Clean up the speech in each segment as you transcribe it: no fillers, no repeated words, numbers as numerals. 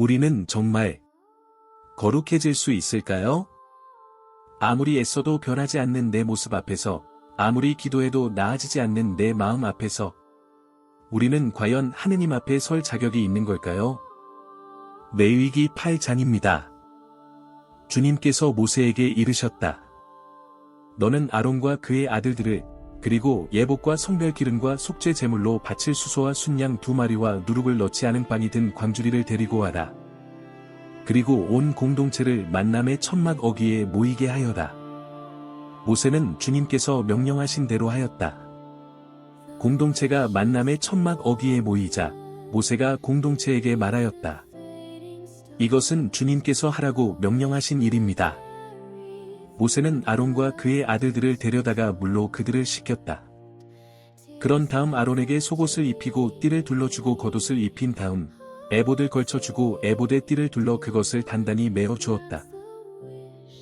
우리는 정말 거룩해질 수 있을까요? 아무리 애써도 변하지 않는 내 모습 앞에서, 아무리 기도해도 나아지지 않는 내 마음 앞에서, 우리는 과연 하느님 앞에 설 자격이 있는 걸까요? 레위기 8장입니다. 주님께서 모세에게 이르셨다. 너는 아론과 그의 아들들을, 그리고 예복과 성별 기름과 속죄 제물로 바칠 수소와 순양 2마리와 누룩을 넣지 않은 빵이 든 광주리를 데리고 와라. 그리고 온 공동체를 만남의 천막 어귀에 모이게 하여라. 모세는 주님께서 명령하신 대로 하였다. 공동체가 만남의 천막 어귀에 모이자 모세가 공동체에게 말하였다. 이것은 주님께서 하라고 명령하신 일입니다. 모세는 아론과 그의 아들들을 데려다가 물로 그들을 씻겼다. 그런 다음 아론에게 속옷을 입히고 띠를 둘러주고 겉옷을 입힌 다음 에봇을 걸쳐주고 에봇에 띠를 둘러 그것을 단단히 메어 주었다.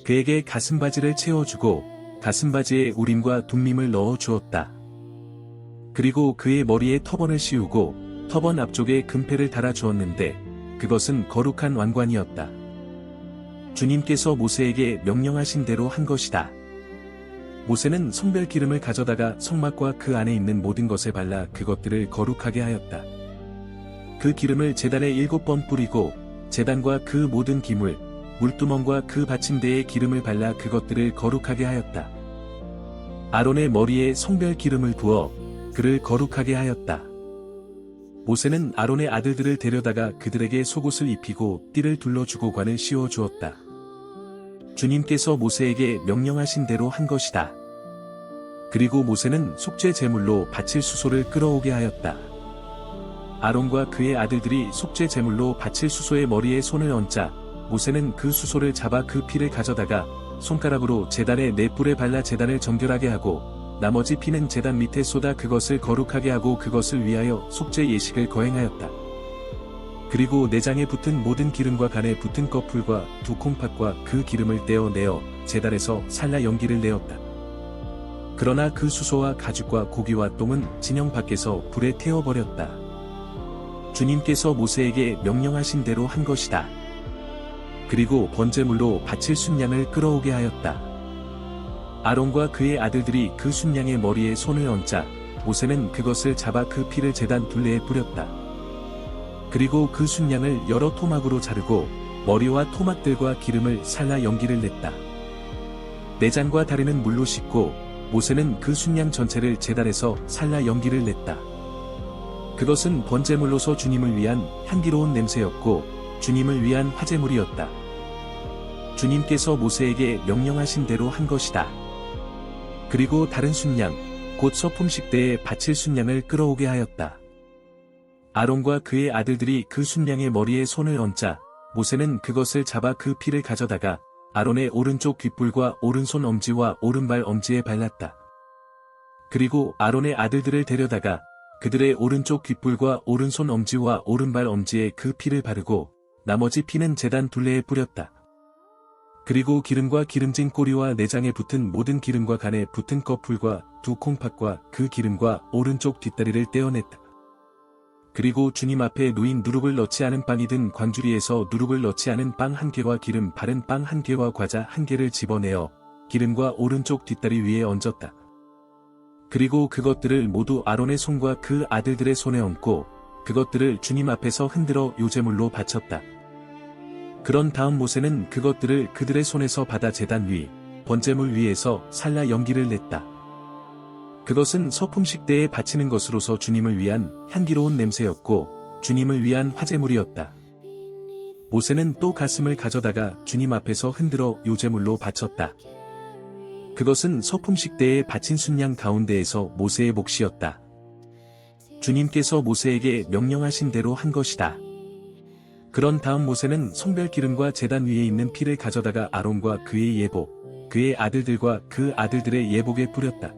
그에게 가슴바지를 채워주고 가슴바지에 우림과 둠밈을 넣어 주었다. 그리고 그의 머리에 터번을 씌우고 터번 앞쪽에 금패를 달아 주었는데 그것은 거룩한 왕관이었다. 주님께서 모세에게 명령하신 대로 한 것이다. 모세는 성별 기름을 가져다가 성막과 그 안에 있는 모든 것에 발라 그것들을 거룩하게 하였다. 그 기름을 제단에 7번 뿌리고 제단과 그 모든 기물, 물두멍과 그 받침대에 기름을 발라 그것들을 거룩하게 하였다. 아론의 머리에 성별 기름을 부어 그를 거룩하게 하였다. 모세는 아론의 아들들을 데려다가 그들에게 속옷을 입히고 띠를 둘러주고 관을 씌워 주었다. 주님께서 모세에게 명령하신 대로 한 것이다. 그리고 모세는 속죄 제물로 바칠 수소를 끌어오게 하였다. 아론과 그의 아들들이 속죄 제물로 바칠 수소의 머리에 손을 얹자 모세는 그 수소를 잡아 그 피를 가져다가 손가락으로 제단의 네 뿔에 발라 제단을 정결하게 하고 나머지 피는 제단 밑에 쏟아 그것을 거룩하게 하고 그것을 위하여 속죄 예식을 거행하였다. 그리고 내장에 붙은 모든 기름과 간에 붙은 꺼풀과 두 콩팥과 그 기름을 떼어내어 제단에서 살라 연기를 내었다. 그러나 그 수소와 가죽과 고기와 똥은 진영 밖에서 불에 태워버렸다. 주님께서 모세에게 명령하신 대로 한 것이다. 그리고 번제물로 바칠 순양을 끌어오게 하였다. 아론과 그의 아들들이 그 순양의 머리에 손을 얹자 모세는 그것을 잡아 그 피를 제단 둘레에 뿌렸다. 그리고 그 순양을 여러 토막으로 자르고 머리와 토막들과 기름을 살라 연기를 냈다. 내장과 다리는 물로 씻고 모세는 그 순양 전체를 제단에서 살라 연기를 냈다. 그것은 번제물로서 주님을 위한 향기로운 냄새였고 주님을 위한 화제물이었다. 주님께서 모세에게 명령하신 대로 한 것이다. 그리고 다른 순양, 곧 서품식대에 바칠 순양을 끌어오게 하였다. 아론과 그의 아들들이 그 순양의 머리에 손을 얹자 모세는 그것을 잡아 그 피를 가져다가 아론의 오른쪽 귓불과 오른손 엄지와 오른발 엄지에 발랐다. 그리고 아론의 아들들을 데려다가 그들의 오른쪽 귓불과 오른손 엄지와 오른발 엄지에 그 피를 바르고 나머지 피는 제단 둘레에 뿌렸다. 그리고 기름과 기름진 꼬리와 내장에 붙은 모든 기름과 간에 붙은 꺼풀과 두 콩팥과 그 기름과 오른쪽 뒷다리를 떼어냈다. 그리고 주님 앞에 누인 누룩을 넣지 않은 빵이 든 광주리에서 누룩을 넣지 않은 빵 1개와 기름 바른 빵 1개와 과자 1개를 집어내어 기름과 오른쪽 뒷다리 위에 얹었다. 그리고 그것들을 모두 아론의 손과 그 아들들의 손에 얹고 그것들을 주님 앞에서 흔들어 요제물로 바쳤다. 그런 다음 모세는 그것들을 그들의 손에서 받아 제단 위, 번제물 위에서 살라 연기를 냈다. 그것은 서품식대에 바치는 것으로서 주님을 위한 향기로운 냄새였고 주님을 위한 화제물이었다. 모세는 또 가슴을 가져다가 주님 앞에서 흔들어 요제물로 바쳤다. 그것은 서품식대에 바친 순양 가운데에서 모세의 몫이었다. 주님께서 모세에게 명령하신 대로 한 것이다. 그런 다음 모세는 성별 기름과 제단 위에 있는 피를 가져다가 아론과 그의 예복, 그의 아들들과 그 아들들의 예복에 뿌렸다.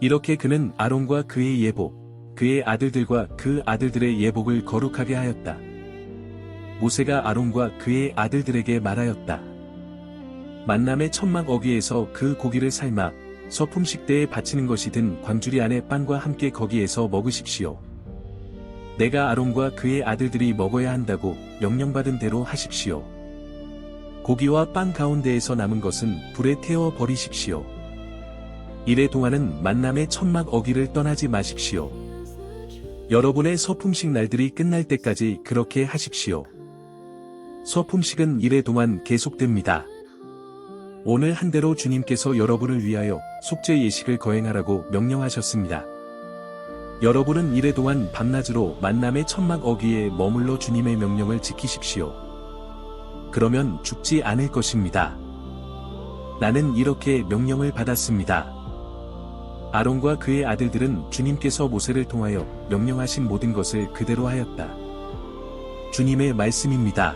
이렇게 그는 아론과 그의 예복, 그의 아들들과 그 아들들의 예복을 거룩하게 하였다. 모세가 아론과 그의 아들들에게 말하였다. 만남의 천막 어귀에서 그 고기를 삶아 서품식대에 바치는 것이 든 광주리 안에 빵과 함께 거기에서 먹으십시오. 내가 아론과 그의 아들들이 먹어야 한다고 명령받은 대로 하십시오. 고기와 빵 가운데에서 남은 것은 불에 태워 버리십시오. 이래 동안은 만남의 천막 어기를 떠나지 마십시오. 여러분의 서품식 날들이 끝날 때까지 그렇게 하십시오. 서품식은 이래 동안 계속됩니다. 오늘 한 대로 주님께서 여러분을 위하여 속죄 예식을 거행하라고 명령하셨습니다. 여러분은 이래 동안 밤낮으로 만남의 천막 어귀에 머물러 주님의 명령을 지키십시오. 그러면 죽지 않을 것입니다. 나는 이렇게 명령을 받았습니다. 아론과 그의 아들들은 주님께서 모세를 통하여 명령하신 모든 것을 그대로 하였다. 주님의 말씀입니다.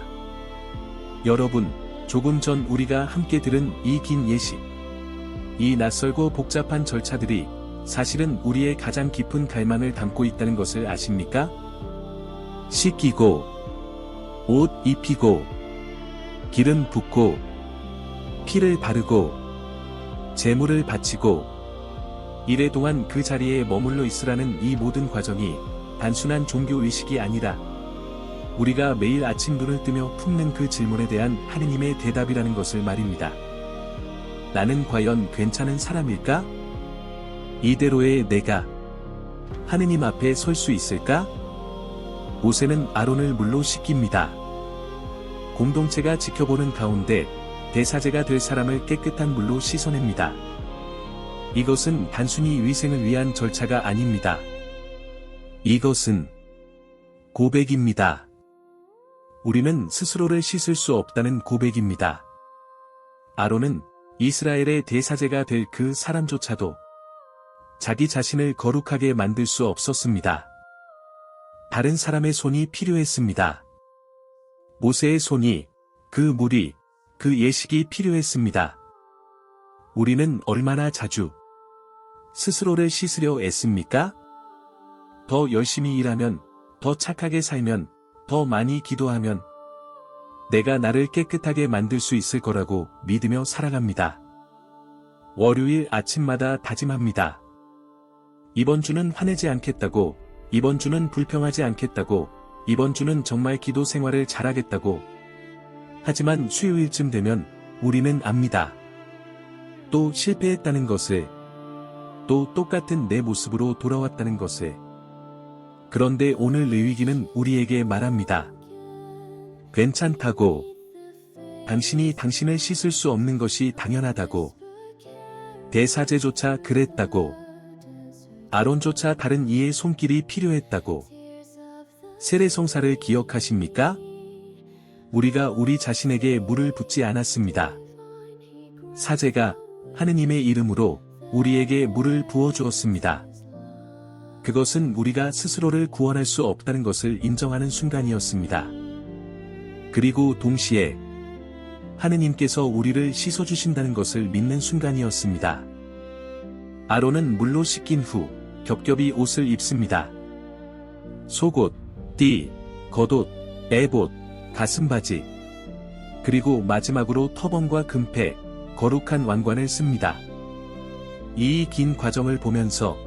여러분, 조금 전 우리가 함께 들은 이 긴 예식, 이 낯설고 복잡한 절차들이 사실은 우리의 가장 깊은 갈망을 담고 있다는 것을 아십니까? 씻기고, 옷 입히고, 기름 붓고, 피를 바르고, 제물을 바치고, 이래 동안 그 자리에 머물러 있으라는 이 모든 과정이 단순한 종교 의식이 아니라 우리가 매일 아침 눈을 뜨며 품는 그 질문에 대한 하느님의 대답이라는 것을 말입니다. 나는 과연 괜찮은 사람일까? 이대로의 내가 하느님 앞에 설 수 있을까? 모세는 아론을 물로 씻깁니다. 공동체가 지켜보는 가운데 대사제가 될 사람을 깨끗한 물로 씻어냅니다. 이것은 단순히 위생을 위한 절차가 아닙니다. 이것은 고백입니다. 우리는 스스로를 씻을 수 없다는 고백입니다. 아론은 이스라엘의 대사제가 될 그 사람조차도 자기 자신을 거룩하게 만들 수 없었습니다. 다른 사람의 손이 필요했습니다. 모세의 손이, 그 물이, 그 예식이 필요했습니다. 우리는 얼마나 자주 스스로를 씻으려 애씁니까? 더 열심히 일하면, 더 착하게 살면, 더 많이 기도하면 내가 나를 깨끗하게 만들 수 있을 거라고 믿으며 살아갑니다. 월요일 아침마다 다짐합니다. 이번 주는 화내지 않겠다고, 이번 주는 불평하지 않겠다고, 이번 주는 정말 기도 생활을 잘하겠다고. 하지만 수요일쯤 되면 우리는 압니다. 또 실패했다는 것을, 또 똑같은 내 모습으로 돌아왔다는 것을. 그런데 오늘 레위기는 우리에게 말합니다. 괜찮다고. 당신이 당신을 씻을 수 없는 것이 당연하다고. 대사제조차 그랬다고. 아론조차 다른 이의 손길이 필요했다고. 세례성사를 기억하십니까? 우리가 우리 자신에게 물을 붓지 않았습니다. 사제가 하느님의 이름으로 우리에게 물을 부어주었습니다. 그것은 우리가 스스로를 구원할 수 없다는 것을 인정하는 순간이었습니다. 그리고 동시에 하느님께서 우리를 씻어주신다는 것을 믿는 순간이었습니다. 아론은 물로 씻긴 후 겹겹이 옷을 입습니다. 속옷, 띠, 겉옷, 에봇, 가슴바지, 그리고 마지막으로 터번과 금패, 거룩한 왕관을 씁니다. 이 긴 과정을 보면서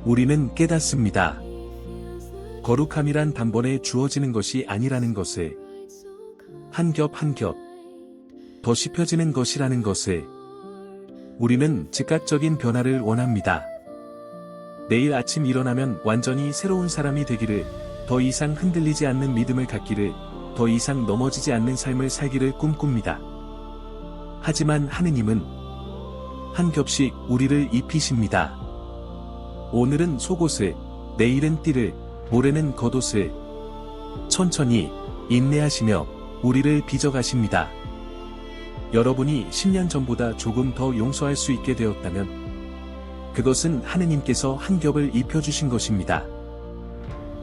우리는 깨닫습니다. 거룩함이란 단번에 주어지는 것이 아니라는 것을, 한 겹 한 겹 더 씹혀지는 것이라는 것을. 우리는 즉각적인 변화를 원합니다. 내일 아침 일어나면 완전히 새로운 사람이 되기를, 더 이상 흔들리지 않는 믿음을 갖기를, 더 이상 넘어지지 않는 삶을 살기를 꿈꿉니다. 하지만 하느님은 한 겹씩 우리를 입히십니다. 오늘은 속옷을, 내일은 띠를, 모레는 겉옷을 천천히 인내하시며 우리를 빚어가십니다. 여러분이 10년 전보다 조금 더 용서할 수 있게 되었다면 그것은 하느님께서 한 겹을 입혀주신 것입니다.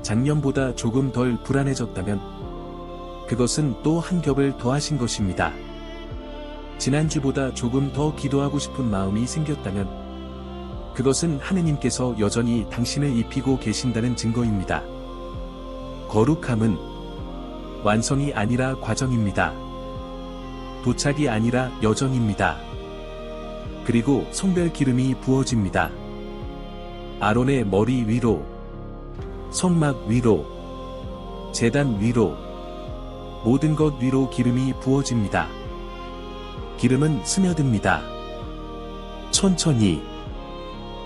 작년보다 조금 덜 불안해졌다면 그것은 또 한 겹을 더하신 것입니다. 지난주보다 조금 더 기도하고 싶은 마음이 생겼다면 그것은 하느님께서 여전히 당신을 입히고 계신다는 증거입니다. 거룩함은 완성이 아니라 과정입니다. 도착이 아니라 여정입니다. 그리고 성별 기름이 부어집니다. 아론의 머리 위로, 성막 위로, 제단 위로, 모든 것 위로 기름이 부어집니다. 기름은 스며듭니다. 천천히,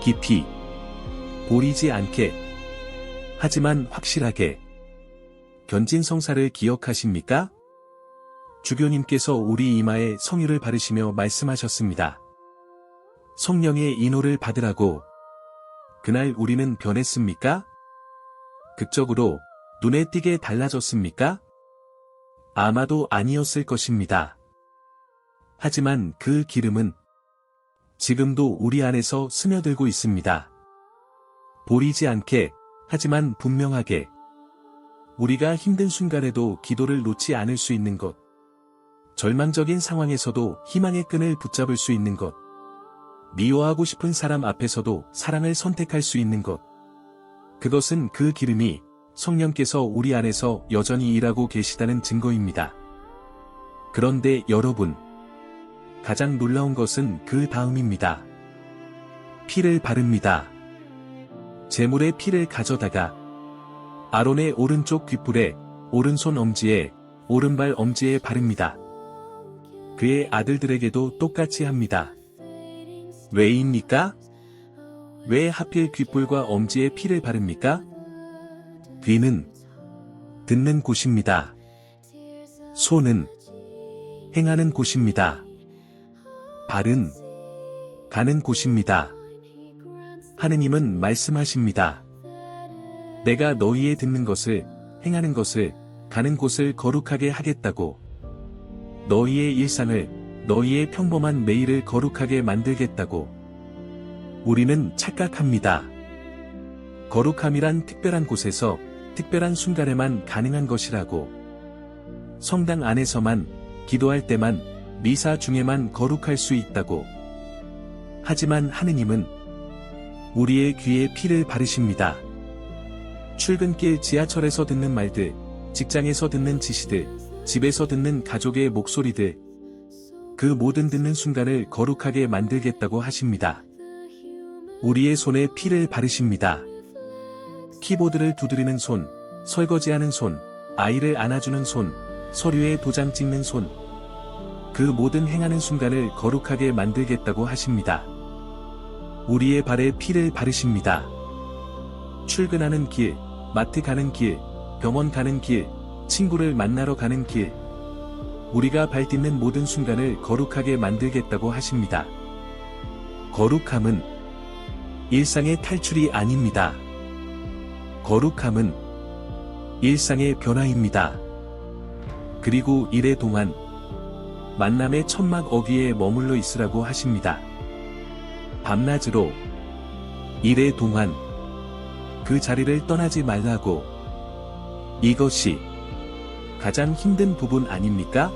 깊이, 보리지 않게, 하지만 확실하게. 견진성사를 기억하십니까? 주교님께서 우리 이마에 성유를 바르시며 말씀하셨습니다. 성령의 인호를 받으라고. 그날 우리는 변했습니까? 극적으로 눈에 띄게 달라졌습니까? 아마도 아니었을 것입니다. 하지만 그 기름은 지금도 우리 안에서 스며들고 있습니다. 보이지 않게, 하지만 분명하게. 우리가 힘든 순간에도 기도를 놓지 않을 수 있는 것. 절망적인 상황에서도 희망의 끈을 붙잡을 수 있는 것. 미워하고 싶은 사람 앞에서도 사랑을 선택할 수 있는 것. 그것은 그 기름이 성령께서 우리 안에서 여전히 일하고 계시다는 증거입니다. 그런데 여러분, 가장 놀라운 것은 그 다음입니다. 피를 바릅니다. 제물의 피를 가져다가 아론의 오른쪽 귓불에, 오른손 엄지에, 오른발 엄지에 바릅니다. 그의 아들들에게도 똑같이 합니다. 왜입니까? 왜 하필 귓불과 엄지에 피를 바릅니까? 귀는 듣는 곳입니다. 손은 행하는 곳입니다. 발은 가는 곳입니다. 하느님은 말씀하십니다. 내가 너희의 듣는 것을, 행하는 것을, 가는 곳을 거룩하게 하겠다고. 너희의 일상을, 너희의 평범한 매일을 거룩하게 만들겠다고. 우리는 착각합니다. 거룩함이란 특별한 곳에서, 특별한 순간에만 가능한 것이라고. 성당 안에서만, 기도할 때만, 미사 중에만 거룩할 수 있다고. 하지만 하느님은 우리의 귀에 피를 바르십니다. 출근길 지하철에서 듣는 말들, 직장에서 듣는 지시들, 집에서 듣는 가족의 목소리들, 그 모든 듣는 순간을 거룩하게 만들겠다고 하십니다. 우리의 손에 피를 바르십니다. 키보드를 두드리는 손, 설거지하는 손, 아이를 안아주는 손, 서류에 도장 찍는 손, 그 모든 행하는 순간을 거룩하게 만들겠다고 하십니다. 우리의 발에 피를 바르십니다. 출근하는 길, 마트 가는 길, 병원 가는 길, 친구를 만나러 가는 길, 우리가 발딛는 모든 순간을 거룩하게 만들겠다고 하십니다. 거룩함은 일상의 탈출이 아닙니다. 거룩함은 일상의 변화입니다. 그리고 이래 동안 만남의 천막 어귀에 머물러 있으라고 하십니다. 밤낮으로 이래 동안 그 자리를 떠나지 말라고. 이것이 가장 힘든 부분 아닙니까?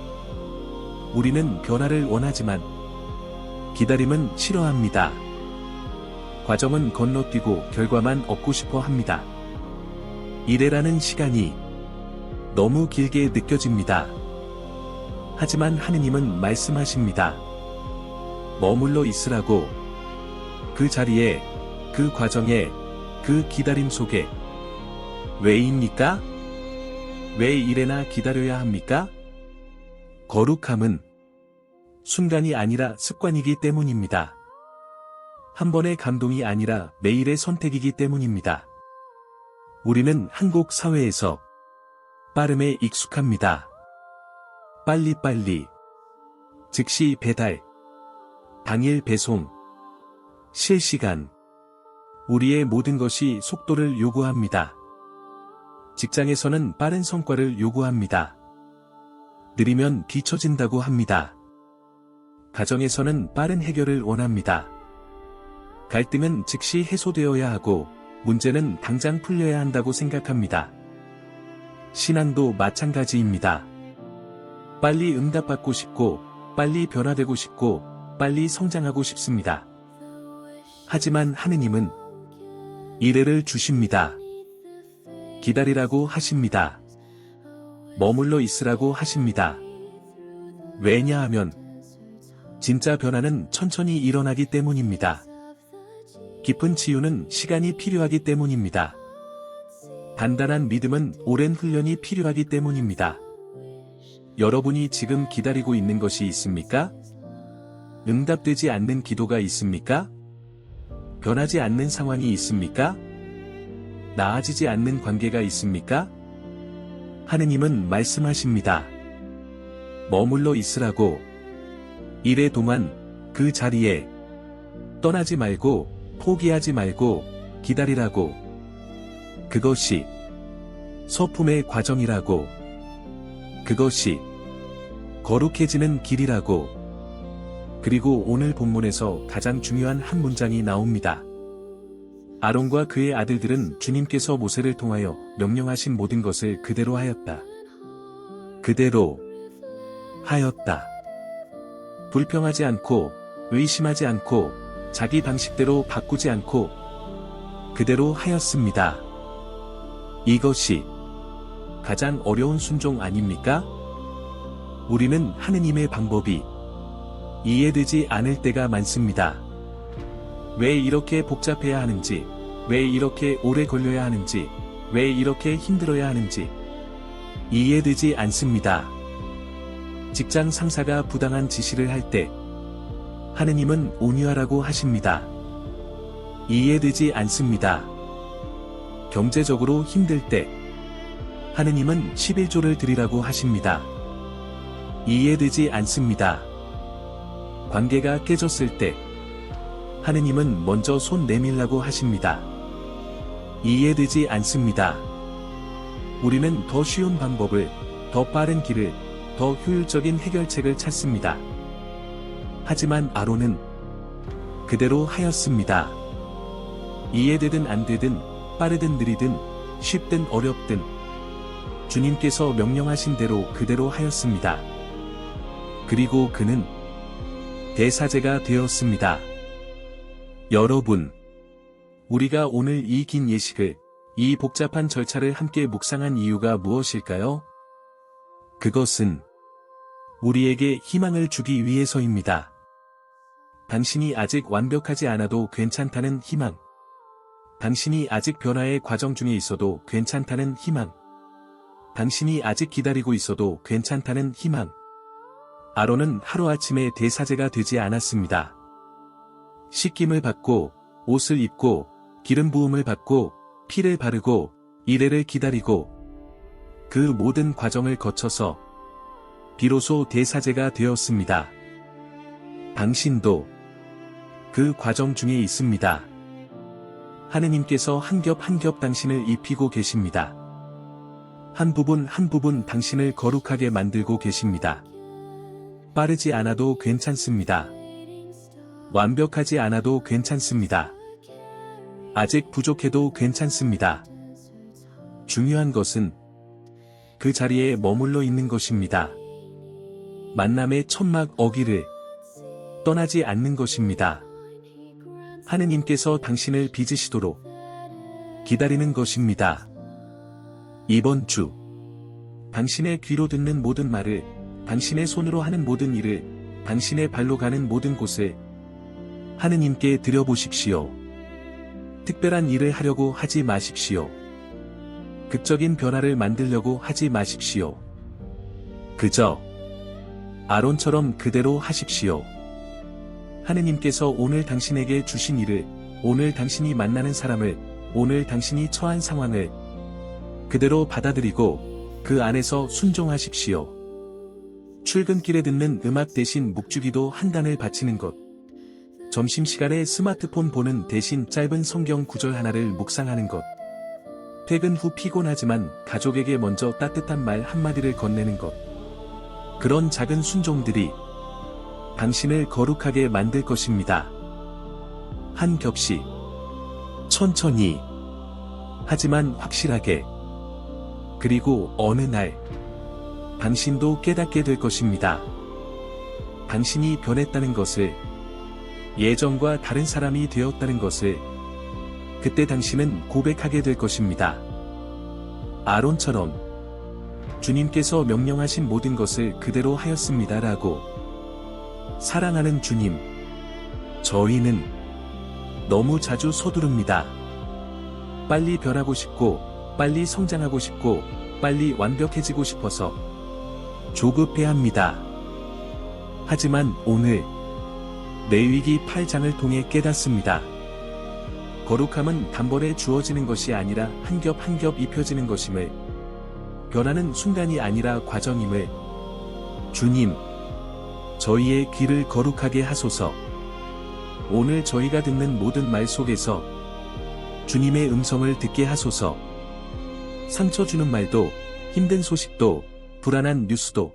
우리는 변화를 원하지만 기다림은 싫어합니다. 과정은 건너뛰고 결과만 얻고 싶어 합니다. 이래라는 시간이 너무 길게 느껴집니다. 하지만 하느님은 말씀하십니다. 머물러 있으라고. 그 자리에, 그 과정에, 그 기다림 속에. 왜입니까? 왜 이래나 기다려야 합니까? 거룩함은 순간이 아니라 습관이기 때문입니다. 한 번의 감동이 아니라 매일의 선택이기 때문입니다. 우리는 한국 사회에서 빠름에 익숙합니다. 빨리빨리, 즉시 배달, 당일 배송, 실시간. 우리의 모든 것이 속도를 요구합니다. 직장에서는 빠른 성과를 요구합니다. 느리면 뒤처진다고 합니다. 가정에서는 빠른 해결을 원합니다. 갈등은 즉시 해소되어야 하고 문제는 당장 풀려야 한다고 생각합니다. 신앙도 마찬가지입니다. 빨리 응답받고 싶고, 빨리 변화되고 싶고, 빨리 성장하고 싶습니다. 하지만 하느님은 이래를 주십니다. 기다리라고 하십니다. 머물러 있으라고 하십니다. 왜냐하면 진짜 변화는 천천히 일어나기 때문입니다. 깊은 치유는 시간이 필요하기 때문입니다. 단단한 믿음은 오랜 훈련이 필요하기 때문입니다. 여러분이 지금 기다리고 있는 것이 있습니까? 응답되지 않는 기도가 있습니까? 변하지 않는 상황이 있습니까? 나아지지 않는 관계가 있습니까? 하느님은 말씀하십니다. 머물러 있으라고. 이래 동안 그 자리에 떠나지 말고 포기하지 말고 기다리라고. 그것이 서품의 과정이라고. 그것이 거룩해지는 길이라고. 그리고 오늘 본문에서 가장 중요한 한 문장이 나옵니다. 아론과 그의 아들들은 주님께서 모세를 통하여 명령하신 모든 것을 그대로 하였다. 그대로 하였다. 불평하지 않고, 의심하지 않고, 자기 방식대로 바꾸지 않고, 그대로 하였습니다. 이것이 가장 어려운 순종 아닙니까? 우리는 하느님의 방법이 이해되지 않을 때가 많습니다. 왜 이렇게 복잡해야 하는지, 왜 이렇게 오래 걸려야 하는지, 왜 이렇게 힘들어야 하는지 이해되지 않습니다. 직장 상사가 부당한 지시를 할 때 하느님은 온유하라고 하십니다. 이해되지 않습니다. 경제적으로 힘들 때 하느님은 11조를 드리라고 하십니다. 이해되지 않습니다. 관계가 깨졌을 때 하느님은 먼저 손 내밀라고 하십니다. 이해되지 않습니다. 우리는 더 쉬운 방법을, 더 빠른 길을, 더 효율적인 해결책을 찾습니다. 하지만 아론은 그대로 하였습니다. 이해되든 안 되든, 빠르든 느리든, 쉽든 어렵든 주님께서 명령하신 대로 그대로 하였습니다. 그리고 그는 대사제가 되었습니다. 여러분, 우리가 오늘 이 긴 예식을, 이 복잡한 절차를 함께 묵상한 이유가 무엇일까요? 그것은 우리에게 희망을 주기 위해서입니다. 당신이 아직 완벽하지 않아도 괜찮다는 희망. 당신이 아직 변화의 과정 중에 있어도 괜찮다는 희망. 당신이 아직 기다리고 있어도 괜찮다는 희망. 아론은 하루아침에 대사제가 되지 않았습니다. 씻김을 받고, 옷을 입고, 기름 부음을 받고, 피를 바르고, 이레를 기다리고, 그 모든 과정을 거쳐서 비로소 대사제가 되었습니다. 당신도 그 과정 중에 있습니다. 하느님께서 한 겹 한 겹 당신을 입히고 계십니다. 한 부분 한 부분 당신을 거룩하게 만들고 계십니다. 빠르지 않아도 괜찮습니다. 완벽하지 않아도 괜찮습니다. 아직 부족해도 괜찮습니다. 중요한 것은 그 자리에 머물러 있는 것입니다. 만남의 천막 어기를 떠나지 않는 것입니다. 하느님께서 당신을 빚으시도록 기다리는 것입니다. 이번 주 당신의 귀로 듣는 모든 말을, 당신의 손으로 하는 모든 일을, 당신의 발로 가는 모든 곳을 하느님께 드려보십시오. 특별한 일을 하려고 하지 마십시오. 극적인 변화를 만들려고 하지 마십시오. 그저 아론처럼 그대로 하십시오. 하느님께서 오늘 당신에게 주신 일을, 오늘 당신이 만나는 사람을, 오늘 당신이 처한 상황을 그대로 받아들이고 그 안에서 순종하십시오. 출근길에 듣는 음악 대신 묵주기도 한 단을 바치는 것. 점심시간에 스마트폰 보는 대신 짧은 성경 구절 하나를 묵상하는 것. 퇴근 후 피곤하지만 가족에게 먼저 따뜻한 말 한마디를 건네는 것. 그런 작은 순종들이 당신을 거룩하게 만들 것입니다. 한 겹씩, 천천히, 하지만 확실하게. 그리고 어느 날, 당신도 깨닫게 될 것입니다. 당신이 변했다는 것을, 예전과 다른 사람이 되었다는 것을, 그때 당신은 고백하게 될 것입니다. 아론처럼 주님께서 명령하신 모든 것을 그대로 하였습니다라고. 사랑하는 주님, 저희는 너무 자주 서두릅니다. 빨리 변하고 싶고, 빨리 성장하고 싶고 빨리 완벽해지고 싶어서 조급해합니다. 하지만 오늘 레위기 8장을 통해 깨닫습니다. 거룩함은 단번에 주어지는 것이 아니라 한 겹 한 겹 입혀지는 것임을, 변하는 순간이 아니라 과정임을, 주님, 저희의 길을 거룩하게 하소서. 오늘 저희가 듣는 모든 말 속에서 주님의 음성을 듣게 하소서. 상처 주는 말도, 힘든 소식도, 불안한 뉴스도,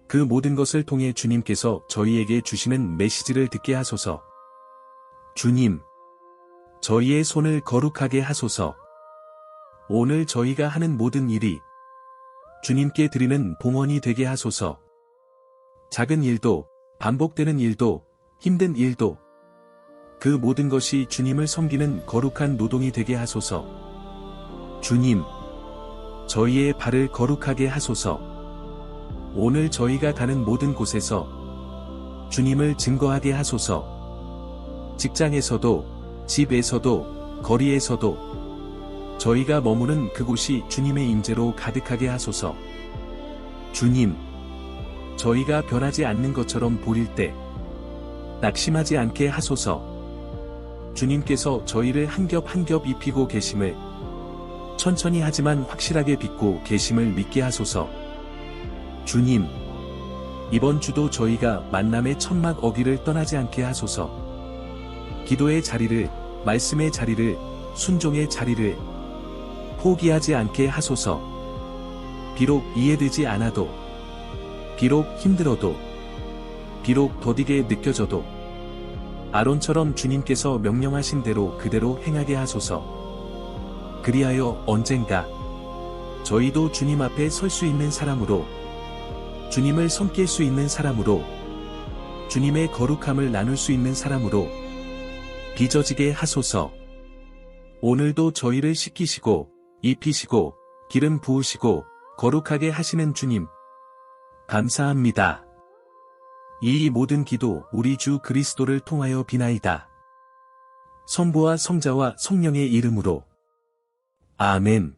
그 모든 것을 통해 주님께서 저희에게 주시는 메시지를 듣게 하소서. 주님, 저희의 손을 거룩하게 하소서. 오늘 저희가 하는 모든 일이 주님께 드리는 봉헌이 되게 하소서. 작은 일도, 반복되는 일도, 힘든 일도, 그 모든 것이 주님을 섬기는 거룩한 노동이 되게 하소서. 주님, 저희의 발을 거룩하게 하소서. 오늘 저희가 가는 모든 곳에서 주님을 증거하게 하소서. 직장에서도, 집에서도, 거리에서도, 저희가 머무는 그곳이 주님의 임재로 가득하게 하소서. 주님, 저희가 변하지 않는 것처럼 보일 때 낙심하지 않게 하소서. 주님께서 저희를 한 겹 한 겹 입히고 계심을, 천천히 하지만 확실하게 빚고 계심을 믿게 하소서. 주님, 이번 주도 저희가 만남의 천막 어귀를 떠나지 않게 하소서. 기도의 자리를, 말씀의 자리를, 순종의 자리를 포기하지 않게 하소서. 비록 이해되지 않아도, 비록 힘들어도, 비록 더디게 느껴져도 아론처럼 주님께서 명령하신 대로 그대로 행하게 하소서. 그리하여 언젠가 저희도 주님 앞에 설 수 있는 사람으로, 주님을 섬길 수 있는 사람으로, 주님의 거룩함을 나눌 수 있는 사람으로 빚어지게 하소서. 오늘도 저희를 씻기시고 입히시고 기름 부으시고 거룩하게 하시는 주님, 감사합니다. 이 모든 기도 우리 주 그리스도를 통하여 비나이다. 성부와 성자와 성령의 이름으로. 아멘.